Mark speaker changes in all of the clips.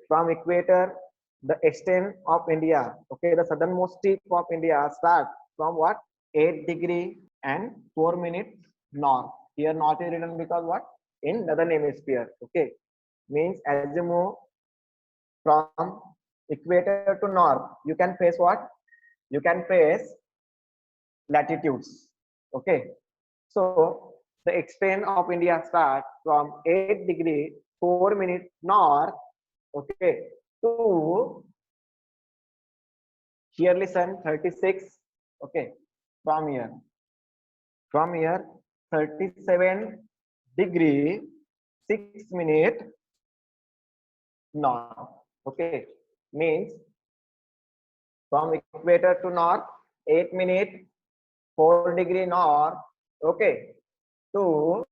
Speaker 1: From equator, the extent of India, okay, the southernmost tip of India starts from what? 8 degree and 4 minutes north. Here north is written because what? In northern hemisphere, okay. Means as you move from equator to north, you can face what? You can face latitudes, okay. So the extent of India starts from 8 degree 4 minutes north, okay, to here listen 36, okay, from here 37 degree 6 minute north, okay. Means from equator to north 8 minute 4 degree north, okay, to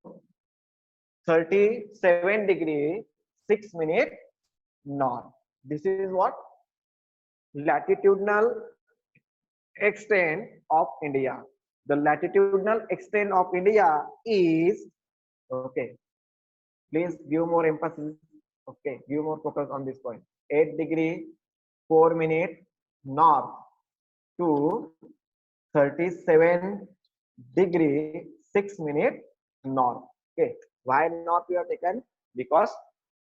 Speaker 1: 37 degree 6 minute north. This is what? Latitudinal extent of India. The latitudinal extent of India is, okay, please give more emphasis, okay, give more focus on this point. 8 degree 4 minute north to 37 degree 6 minute north, okay. Why north we have taken? Because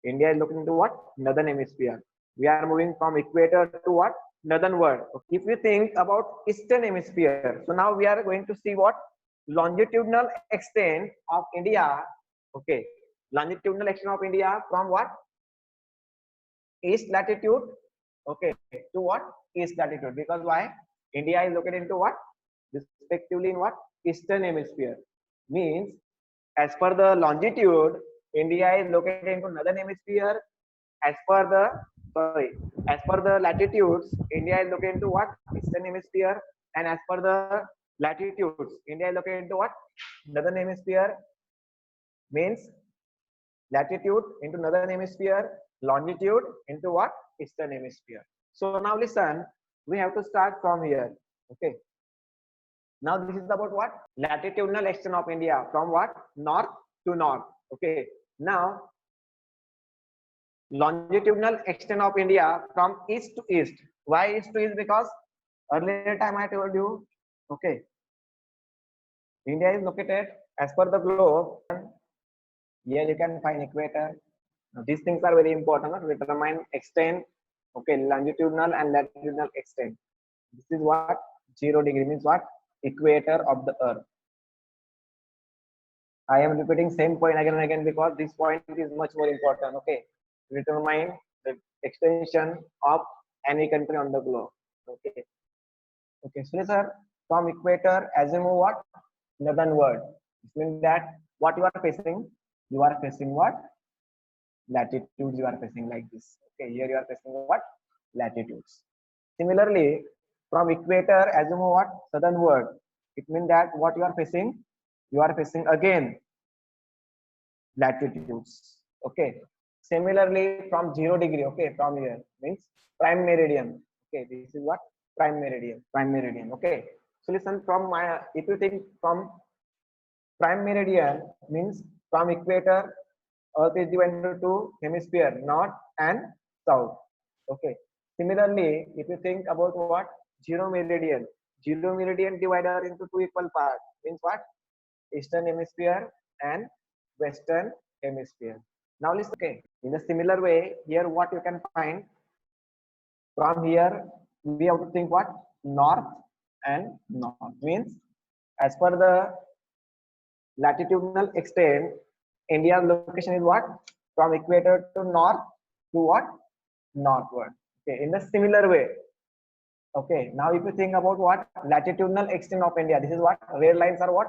Speaker 1: India is looking into what? Northern hemisphere. We are moving from equator to what? Northern world. If we think about eastern hemisphere, so now we are going to see what? Longitudinal extent of India, okay. Longitudinal extent of India from what? East latitude, okay, to what? East latitude. Because why? India is located into what? Respectively in what? Eastern hemisphere. Means as per the longitude, India is located into northern hemisphere. As per the as per the latitudes, India is located into what? Eastern hemisphere. And as per the latitudes, India is located into what? Northern hemisphere. Means latitude into northern hemisphere, longitude into what? Eastern hemisphere. So now listen, we have to start from here, okay. Now this is about what? Latitudinal extent of India from what? North to north, okay. Now longitudinal extent of India from east to east. Why east to east? Because earlier time I told you, okay, India is located as per the globe. Here you can find equator. Now, these things are very important to determine extent, okay, longitudinal and latitudinal extent. This is what? 0 degree means what? Equator of the earth. I am repeating same point again and again because this point is much more important, okay. Determine the extension of any country on the globe, okay. Okay, so sir, from equator as you move what? Northern world. This means that what you are facing? You are facing what? Latitudes you are facing like this. Okay, here you are facing what? Latitudes. Similarly, from equator as you move what? Southern world. It means that what you are facing? You are facing again latitudes. Okay. Similarly, from 0 degree, okay, from here means prime meridian. Okay, this is what? Prime meridian. Prime meridian. Okay. So listen, from my, if you think from prime meridian means from equator, earth is divided into two hemisphere, north and south, okay. Similarly, if you think about what? Zero meridian divided into two equal parts means what? Eastern hemisphere and western hemisphere. Now listen, okay, in a similar way here what you can find from here we have to think what? North and north means as per the latitudinal extent, India's location is what? From equator to north to what? Northward. Okay, in the similar way. Okay, now if you think about what? Latitudinal extent of India, this is what? Red lines are what?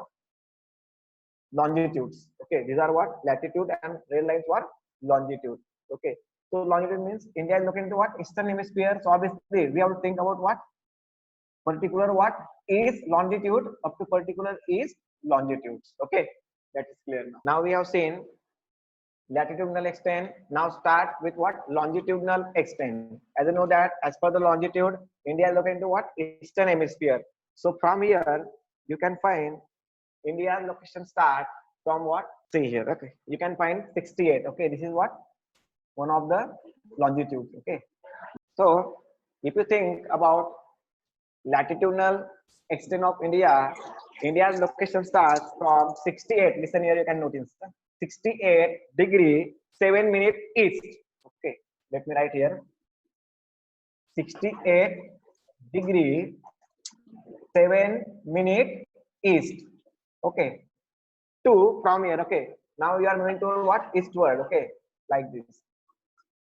Speaker 1: Longitudes. Okay, these are what? Latitude, and red lines what? Longitude. Okay, so longitude means India is looking to what? Eastern hemisphere. So obviously we have to think about what? Particular what? Is longitude up to particular is longitudes. Okay, that is clear now. Now we have seen latitudinal extent. Now start with what? Longitudinal extent. As you know that as per the longitude, India is located into what? Eastern hemisphere. So from here you can find India's location start from what? See here. Okay, you can find 68. Okay, this is what? one of the longitudes. Okay, so if you think about latitudinal extent of India, India's location starts from 68. Listen here, you can notice 68 degree 7 minute east. Okay, let me write here 68 degree 7 minute east. Okay, two from here. Okay, now you are moving to what eastward. Okay, like this.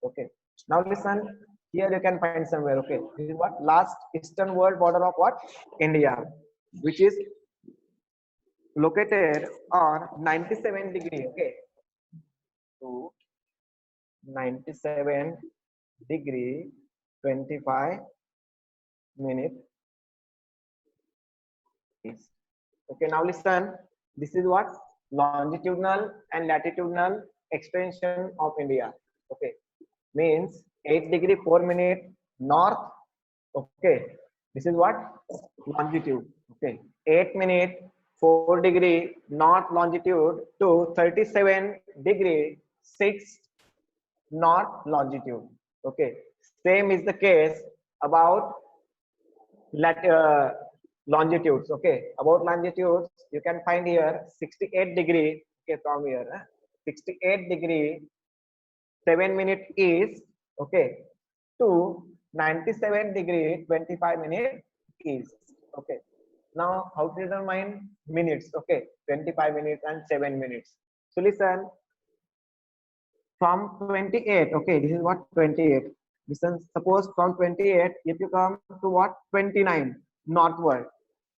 Speaker 1: Okay, now listen here, you can find somewhere. Okay, this is what last eastern world border of what India, which is located on 97 degree. Okay, to 97 degree 25 minute east. Okay, now listen, this is what longitudinal and latitudinal extension of India. Okay, means 8 degree 4 minute north. Okay, this is what longitude. Okay, 8 minute 4 degree north longitude to 37 degree 6 north longitude. Okay, same is the case about longitudes. Okay, about longitudes you can find here 68 degree. Okay, from here 68 degree 7 minute east. Okay, to 97 degree 25 minute east. Okay, now how to determine minutes? Okay, 25 minutes and 7 minutes. So listen, from 28. Okay, this is what 28. Listen, suppose from 28 if you come to what 29 northward,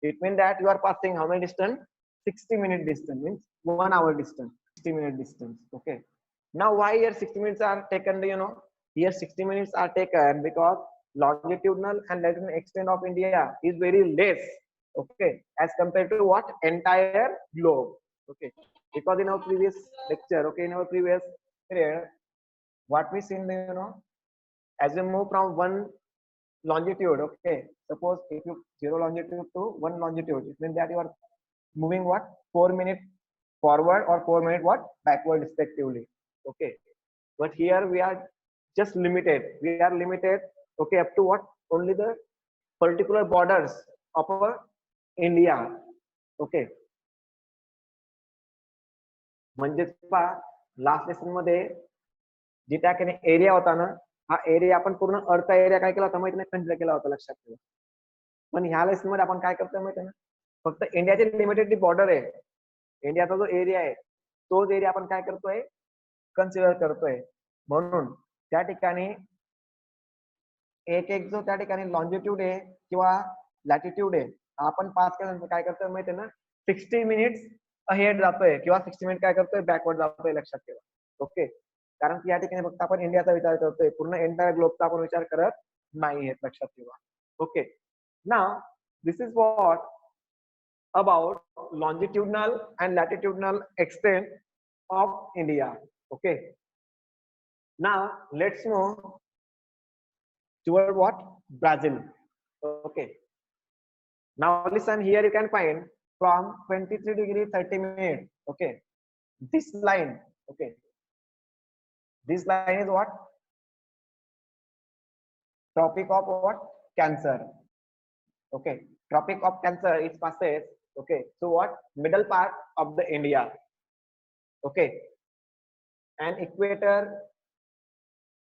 Speaker 1: it means that you are passing how many distance? 60-minute distance, means 1 hour distance, 60-minute distance. Okay, now why here 60 minutes are taken? Here 60 minutes are taken because longitudinal and latitudinal extent of India is very less. Okay, as compared to what entire globe. Okay, because in our previous lecture, okay, in our previous period, what we seen, as we move from one longitude. Okay, suppose if you 0 longitude to 1 longitude, it means that you are moving what 4 minutes forward or 4 minutes what backward respectively. Okay, but here we are just limited. We are limited. Okay, up to what only the particular borders of our India. Okay, म्हणजे पहा last lesson मध्ये जे त्या area होता ना, हा area आपण पूर्ण अर्धा एरिया काय केला होता माहिती नाही, कन्सिडर केला होता, लक्षात ठेवा. पण ह्या लेसन मध्ये आपण काय करतोय माहिती ना, फक्त इंडियाची लिमिटेड बॉर्डर आहे, इंडियाचा जो एरिया आहे तोच एरिया आपण काय करतोय कन्सिडर करतोय. म्हणून त्या ठिकाणी एक एक जो त्या ठिकाणी लॉन्जिट्यूड आहे किंवा लॅटिट्यूड आहे, आपण पास केल्यानंतर काय करतोय माहिती ना, 60 मिनिट्स अहेड जातोय किंवा 60 मिनिट काय करतोय बॅकवर्ड जातोय, लक्षात ठेवा. ओके, कारण की या ठिकाणी फक्त आपण इंडियाचा विचार करतोय, पूर्ण एंटायर ग्लोबचा आपण विचार करत नाही, लक्षात ठेवा. Okay, now this is what about longitudinal and latitudinal extent of India. Okay, now let's move toward what Brazil. Okay, now listen here, you can find from 23 degree 30 minutes. Okay, this line. Okay, this line is what Tropic of what Cancer. Okay, Tropic of Cancer is passes. Okay, so what middle part of the India. Okay, and equator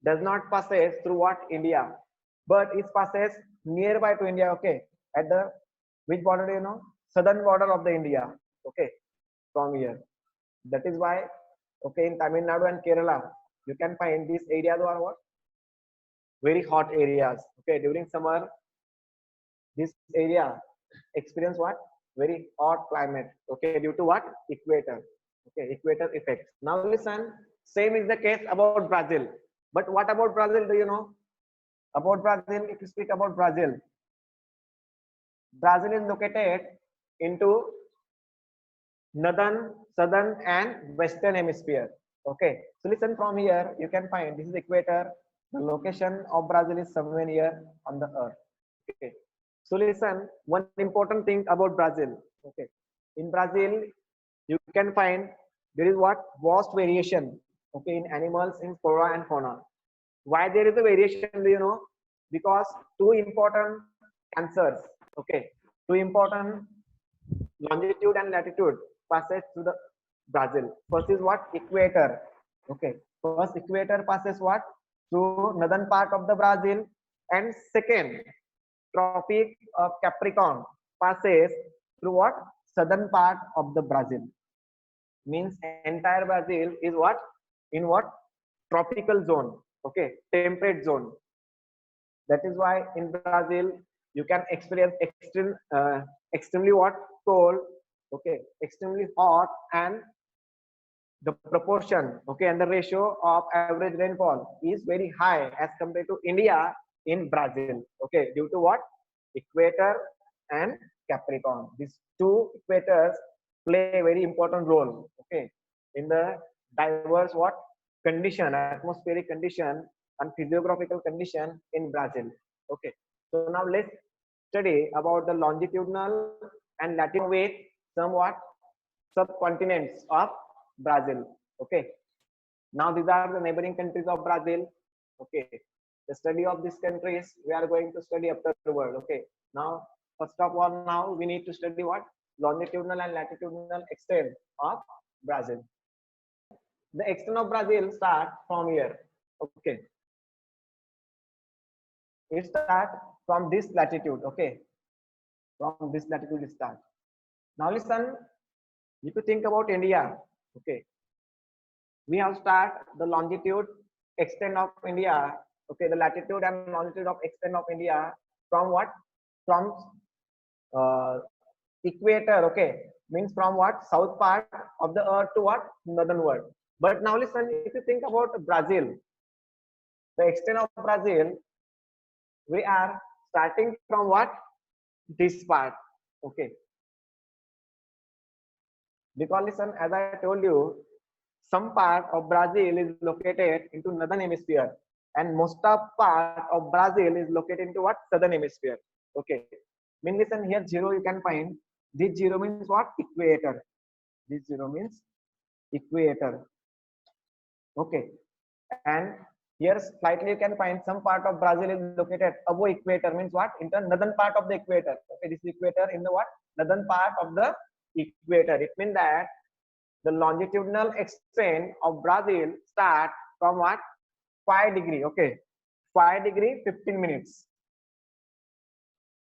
Speaker 1: does not passes through what India, but it passes nearby to India. Okay, at the which border do you know? Southern border of the India. Okay, from here. That is why, okay, in Tamil Nadu and Kerala you can find these areas are what very hot areas. Okay, during summer this area experience what very hot climate. Okay, due to what equator. Okay, equator effect. Now listen, same is the case about Brazil. But what about Brazil? Do you know about Brazil? If you speak about Brazil, Brazil is located into northern, southern and western hemisphere. Okay, so listen, from here you can find this is equator, the location of Brazil is somewhere here on the earth. Okay, so listen, one important thing about Brazil. Okay, in Brazil you can find there is what vast variation. Okay, in animals, in flora and fauna. Why there is a variation, do you know? Because two important answers, okay, two important longitude and latitude passes through the Brazil. First is what? Equator. Okay. First equator passes what? Through northern part of the Brazil. And second, Tropic of Capricorn passes through what? Southern part of the Brazil. Means entire Brazil is what? In what? Tropical zone. Okay. Temperate zone. That is why in Brazil you can experience extremely what? Cold, okay, extremely hot, and the proportion, okay, and the ratio of average rainfall is very high as compared to India in Brazil. Okay, due to what? Equator and Capricorn. These two equators play a very important role. Okay, in the diverse what? Condition, atmospheric condition and physiographical condition in Brazil. Okay, so now let's study about the longitudinal and latitude with somewhat subcontinents of Brazil. Okay, now these are the neighboring countries of Brazil. Okay, the study of these countries we are going to study afterward. Okay, now first of all, now we need to study what? Longitudinal and latitudinal extent of Brazil. The extent of Brazil start from here. Okay, it start from this latitude. Okay, from this latitude it start. Now listen, if you think about India, okay, we have start the longitude extent of India, okay, the latitude and longitude of extent of India from what? From uh, equator, okay, means from what? South part of the earth to what? Northern world. But now listen, if you think about Brazil, the extent of Brazil, we are starting from what? This part, okay. Because listen, as I told you, some part of Brazil is located into northern hemisphere, and most of part of Brazil is located into what? Southern hemisphere. Okay. Mean listen here, zero you can find. This zero means what? Equator. This zero means equator. Okay. And here slightly you can find some part of Brazil is located above equator, means what? In the northern part of the equator. Okay, this equator in the what? Northern part of the equator. It means that the longitudinal extent of Brazil start from what? 5 degree. Okay, 5 degree 15 minutes.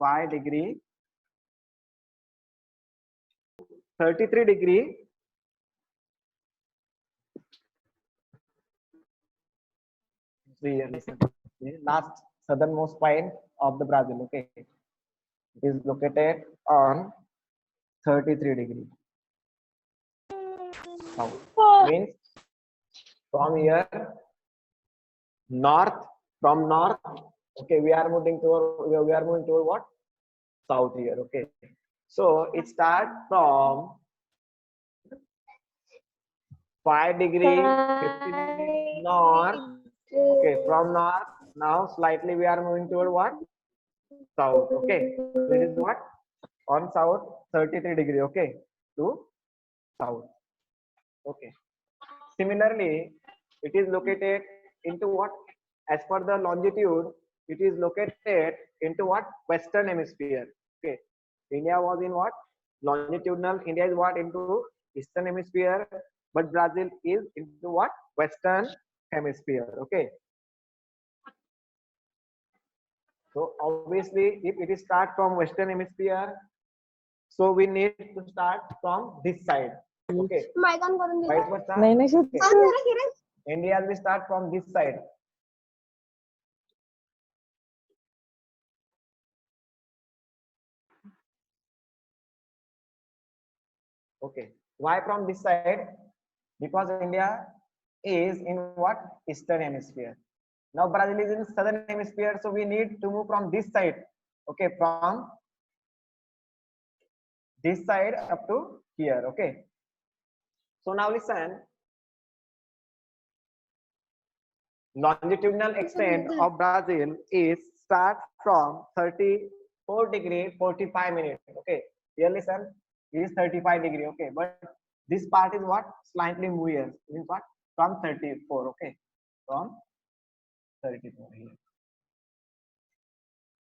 Speaker 1: 5 degree 33 degree last southernmost point of the Brazil. Okay, it is located on 33 degree south. Means from here north, from north, okay, we are moving toward what? South here. Okay, so it starts from 5 degree 15 degree north. Okay, from north now slightly we are moving toward what? South. Okay, this is what? On south 33 degree. Okay, to south. Okay, similarly it is located into what? As per the longitude, it is located into what? Western hemisphere. Okay, India was in what? Longitudinal. India is what? Into eastern hemisphere, but Brazil is into what? Western hemisphere. Okay, so obviously if it is start from western hemisphere, so we need to start from this side. Okay, vice versa. Okay. India will start from this side. Okay, why from this side? Because India is in what? Eastern hemisphere. Now Brazil is in southern hemisphere, so we need to move from this side. Okay, from this side up to here. Okay, so now listen, longitudinal extent of Brazil is start from 34 degree 45 minutes. Okay, here listen, it is 35 degree. Okay, but this part is what? Slightly moves. Means what? from 34. Okay, from 34 here.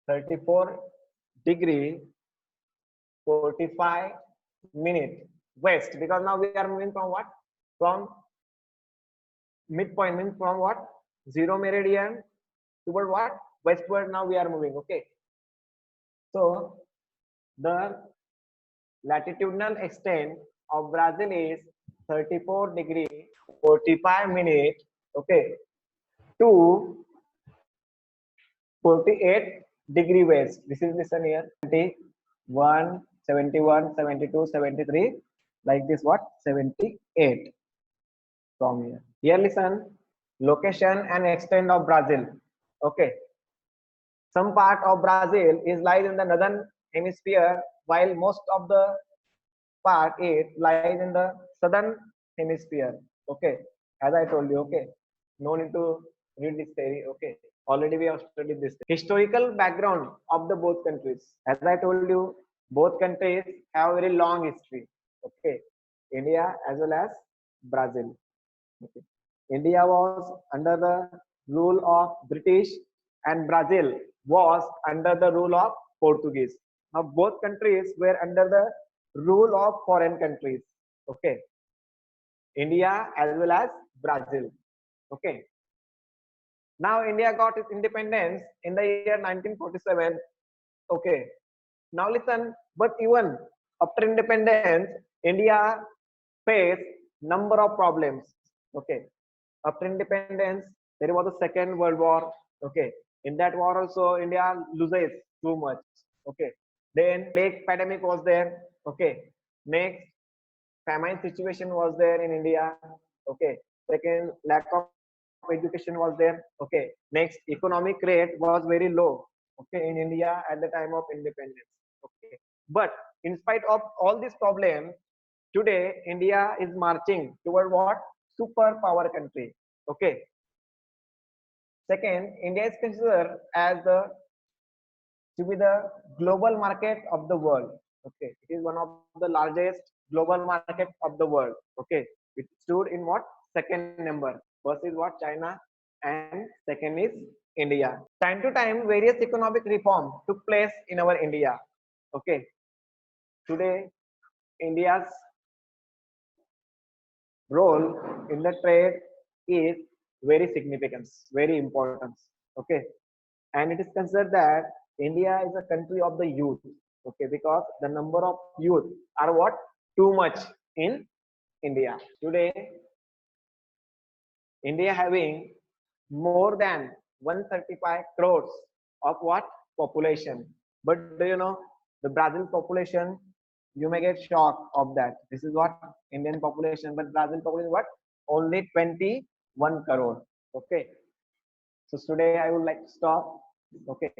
Speaker 1: 34 degree 45 minute west, because now we are moving from what? From midpoint, means from what? Zero meridian toward what? Westward now we are moving. Okay. So the latitudinal extent of Brazil is 34 degree 45 minute, okay, to 48 degree west. This is listen here, 71, 71, 72, 73, like this what? 78 from here. Here listen, location and extent of Brazil. Okay. Some part of Brazil is lies in the northern hemisphere, while most of the part it lies in the southern hemisphere. Okay, as I told you. Okay, no need to read this theory. Okay, already we have studied this. Historical background of the both countries. As I told you, both countries have very long history. Okay, India as well as Brazil. Okay. India was under the rule of British and Brazil was under the rule of Portuguese. Now both countries were under the rule of foreign countries. Okay. India as well as Brazil. Okay. Now India got its independence in the year 1947. Okay. Now listen, but even after independence, India faced number of problems. Okay. After independence, there was a second world war. Okay. In that war also, India loses too much. Okay. Then plague pandemic was there. Okay. Next, famine situation was there in India. Okay. Second, lack of education was there. Okay. Next, economic rate was very low. Okay, in India at the time of independence. Okay. But in spite of all these problems, today India is marching toward what? Superpower country. Okay. Second, India is considered as the to be the global market of the world. Okay, it is one of the largest global market of the world. Okay, it stood in what? Second number. First is what? China, and second is India. Time to time, various economic reform took place in our India. Okay, today India's role in the trade is very significant, very important. Okay, and it is considered that India is a country of the youth. Okay, because the number of youth are what? Too much in India. Today, India having more than 135 crores of what? Population. But do you know the Brazil population? You may get shocked of that. This is what? Indian population, but Brazil population what? Only 21 crore. Okay. So today I would like to stop. Okay.